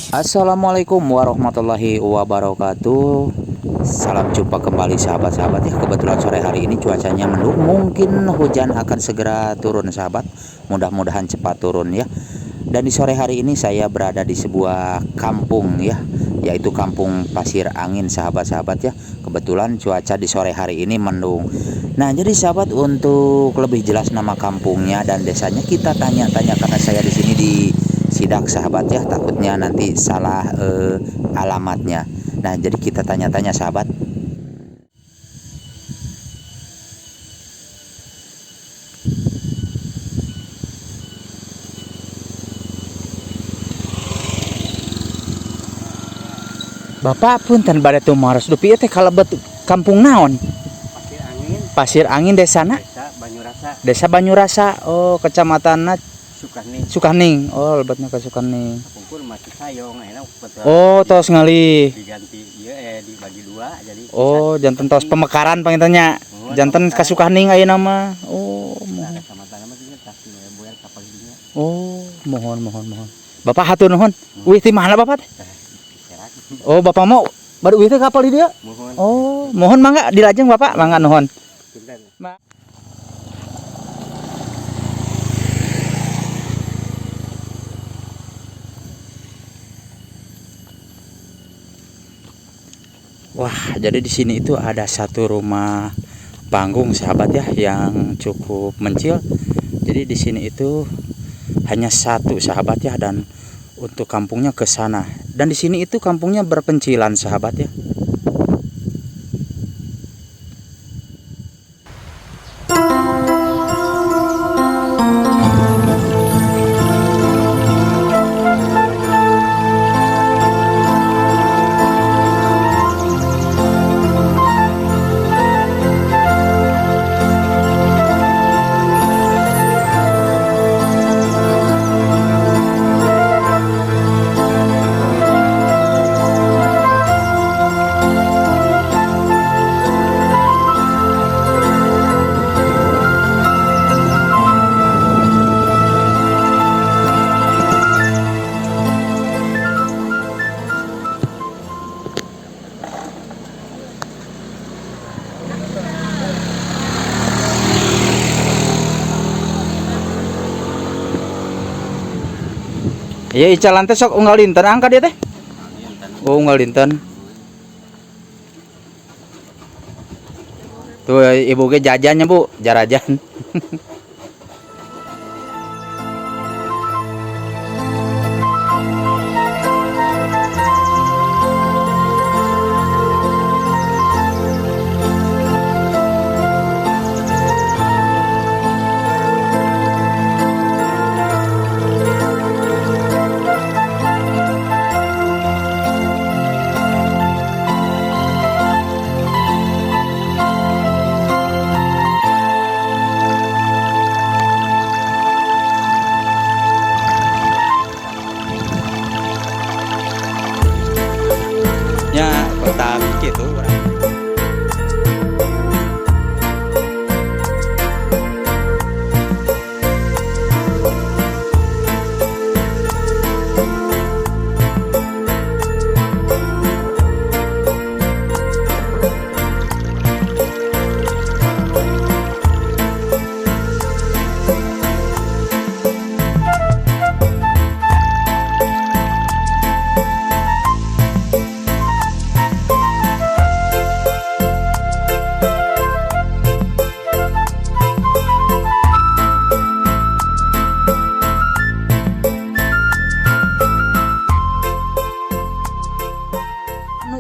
Assalamualaikum warahmatullahi wabarakatuh. Salam jumpa kembali sahabat-sahabat ya. Kebetulan sore hari ini cuacanya mendung, mungkin hujan akan segera turun sahabat. Mudah-mudahan cepat turun ya. Dan di sore hari ini saya berada di sebuah kampung ya, yaitu Kampung Pasir Angin sahabat-sahabat ya. Kebetulan cuaca di sore hari ini mendung. Nah, jadi sahabat, untuk lebih jelas nama kampungnya dan desanya kita tanya-tanya, karena saya di sini di Sidak sahabat ya, takutnya nanti salah alamatnya. Nah, jadi kita tanya-tanya sahabat. Bapak punten bade tumaros dupi teh kalebet kampung naon? Pasir Angin, Pasir Angin desana? Desa Banyurasa, Desa Banyurasa. Oh, kecamatanna Sukaning. Sukaning. Oh, lebetnya ke Sukaning. Kapungkur masih sayong, enak betul. Oh, tos ngali. Diganti, iya dibagi dua jadi. Oh, janten tos pemekaran pangitannya. Janten ka Sukaning ayeuna mah. Oh, mohon. Kecamatan mah juga pasti boyar kapal dinya. Oh, mohon. Bapak hatur nuhun. Wih, ti mana Bapak teh? Oh, Bapak mau baru wih teh kapal di dia? Mohon. Oh, mohon mangga dilajeng Bapak, mangga nuhun. Punten. Wah, jadi di sini itu ada satu rumah panggung sahabat ya, yang cukup mencil. Jadi di sini itu hanya satu sahabat ya, dan untuk kampungnya ke sana. Dan di sini itu kampungnya berpencilan sahabat ya. Ya, Ica lantai sok unggal dinten angkat dia teh. Oh, unggal dinten. Tuh ibu ge jajannya Bu, jarajan. Ya, Betawi gitu.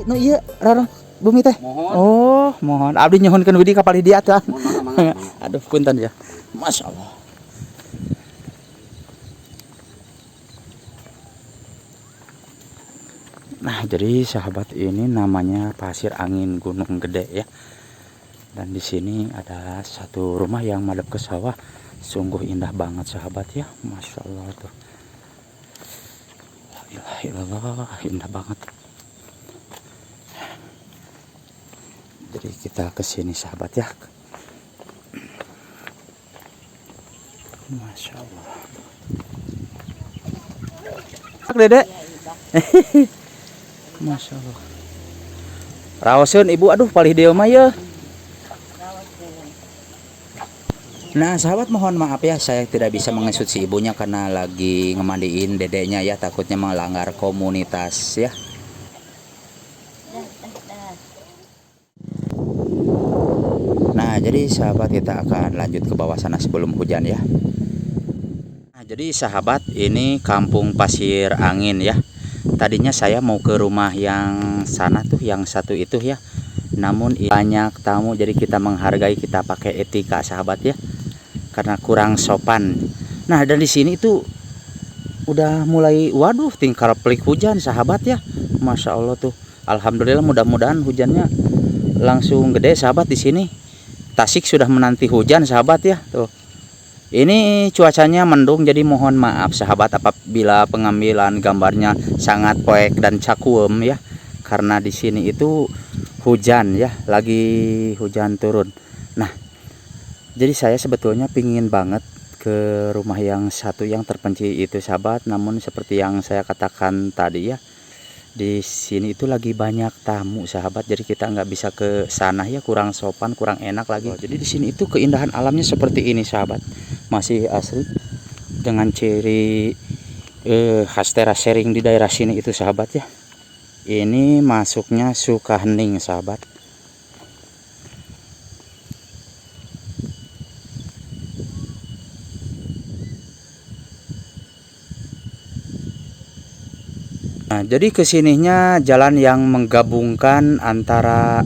No iya, rarang bumi teh. Mohon. Oh, mohon. Abdi nyuhunkeun widi kapal di atas. Mohon mangga. Aduh, punten ya. Masya Allah. Nah, jadi sahabat, ini namanya Pasir Angin Gunung Gede ya. Dan di sini ada satu rumah yang madep ke sawah. Sungguh indah banget sahabat ya. Masya Allah tuh. La ilaha illallah, indah banget. Jadi kita ke sini sahabat ya. Masya Allah. Dedek. Masya Allah. Rawaseun ibu, aduh palih deu mah ya. Nah sahabat, mohon maaf ya, saya tidak bisa mengesut si ibunya karena lagi ngemandiin dedeknya ya, takutnya melanggar komunitas ya. Nah jadi sahabat, kita akan lanjut ke bawah sana sebelum hujan ya. Nah jadi sahabat, ini kampung Pasir Angin ya. Tadinya saya mau ke rumah yang sana tuh, yang satu itu ya. Namun banyak tamu, jadi kita menghargai, kita pakai etika sahabat ya. Karena kurang sopan. Nah dan di sini itu udah mulai, waduh, tingkar pelik hujan sahabat ya. Masya Allah tuh. Alhamdulillah, mudah-mudahan hujannya langsung gede sahabat di sini. Tasik sudah menanti hujan sahabat ya tuh. Ini cuacanya mendung, jadi mohon maaf sahabat apabila pengambilan gambarnya sangat poek dan cakuem ya. Karena di sini itu hujan ya, lagi hujan turun. Nah, jadi saya sebetulnya pingin banget ke rumah yang satu yang terpencil itu sahabat, namun seperti yang saya katakan tadi ya, di sini itu lagi banyak tamu sahabat, jadi kita nggak bisa ke sana ya, kurang sopan, kurang enak lagi. Jadi di sini itu keindahan alamnya seperti ini sahabat, masih asri dengan ciri khas teras sharing di daerah sini itu sahabat ya. Ini masuknya Sukahening sahabat. Nah, jadi kesininya jalan yang menggabungkan antara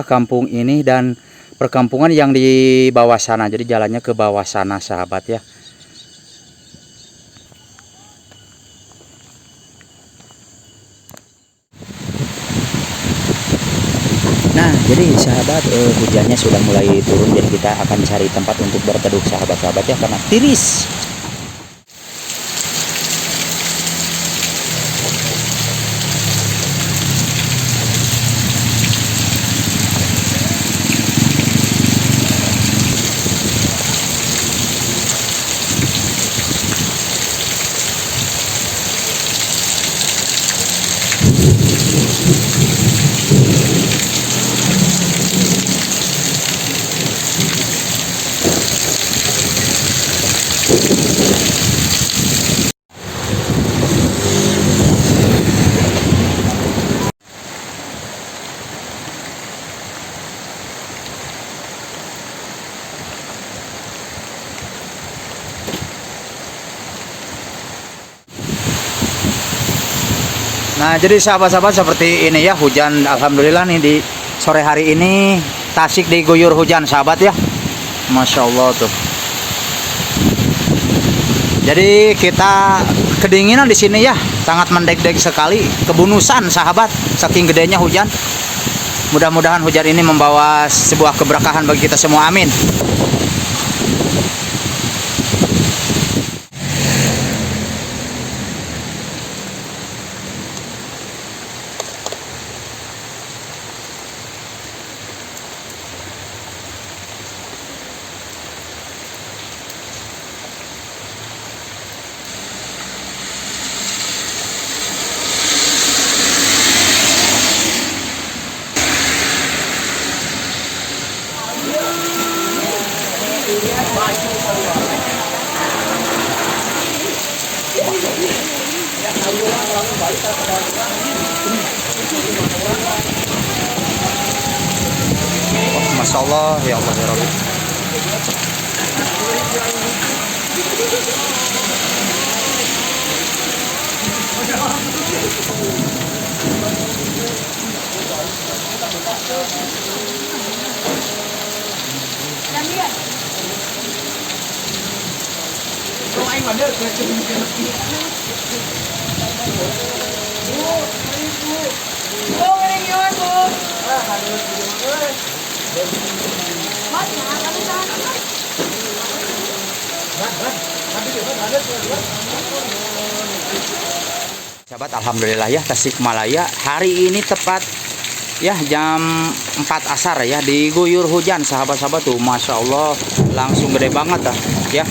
kampung ini dan perkampungan yang di bawah sana. Jadi jalannya ke bawah sana sahabat ya. Nah, jadi sahabat, hujannya sudah mulai turun, jadi kita akan cari tempat untuk berteduh sahabat-sahabat ya, karena tiris. Nah jadi sahabat-sahabat, seperti ini ya, hujan alhamdulillah nih di sore hari ini Tasik diguyur hujan sahabat ya. Masya Allah tuh. Jadi kita kedinginan di sini ya, sangat mendek-dek sekali, kebunusan sahabat, saking gedenya hujan. Mudah-mudahan hujan ini membawa sebuah keberkahan bagi kita semua, amin. Masya Allah, ya Allah ya Rabbi. Sahabat, alhamdulillah ya, Tasikmalaya hari ini tepat ya jam 4 asar ya diguyur hujan sahabat-sahabat tuh, Masya Allah langsung gede banget ya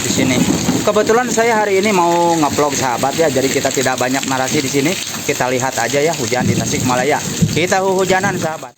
di sini. kebetulan saya hari ini mau nge-vlog sahabat ya, jadi kita tidak banyak narasi di sini. Kita lihat aja ya hujan di Tasikmalaya. Kita hujanan sahabat.